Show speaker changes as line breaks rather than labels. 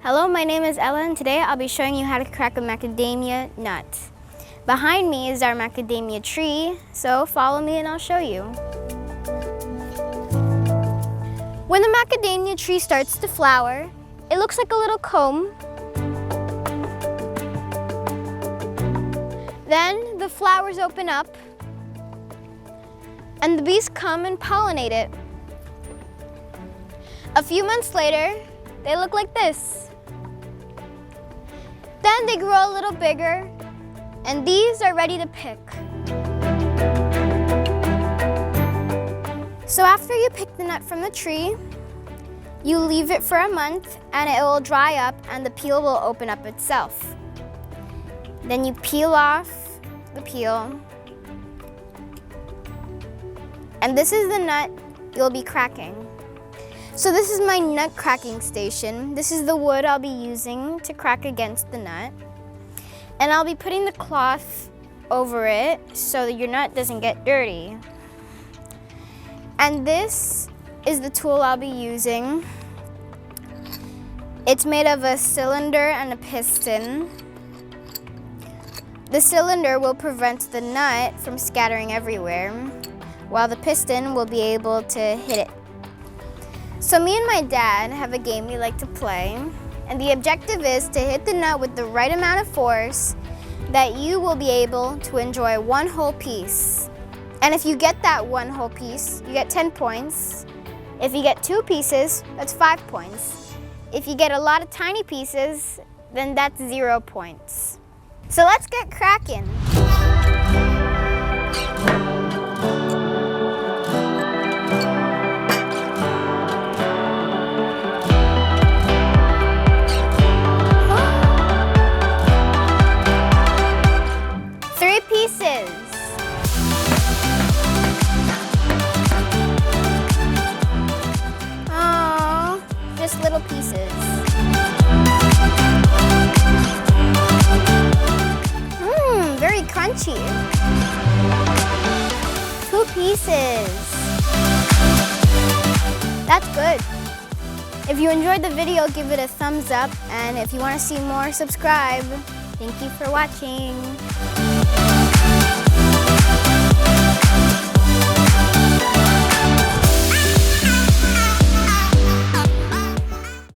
Hello, my name is Ella, and today I'll be showing you how to crack a macadamia nut. Behind me is our macadamia tree, so follow me and I'll show you. When the macadamia tree starts to flower, it looks like a little comb. Then the flowers open up and the bees come and pollinate it. A few months later, they look like this. Then they grow a little bigger, and these are ready to pick. So after you pick the nut from the tree, you leave it for a month and it will dry up and the peel will open up itself. Then you peel off the peel, and this is the nut you'll be cracking. So this is my nut cracking station. This is the wood I'll be using to crack against the nut. And I'll be putting the cloth over it so that your nut doesn't get dirty. And this is the tool I'll be using. It's made of a cylinder and a piston. The cylinder will prevent the nut from scattering everywhere, while the piston will be able to hit it. So me and my dad have a game we like to play, and the objective is to hit the nut with the right amount of force that you will be able to enjoy one whole piece. And if you get that one whole piece, you get 10 points. If you get 2 pieces, that's 5 points. If you get a lot of tiny pieces, then that's 0 points. So let's get cracking. Just little pieces. Very crunchy. 2 pieces. That's good. If you enjoyed the video, give it a thumbs up, and if you want to see more, subscribe. Thank you for watching.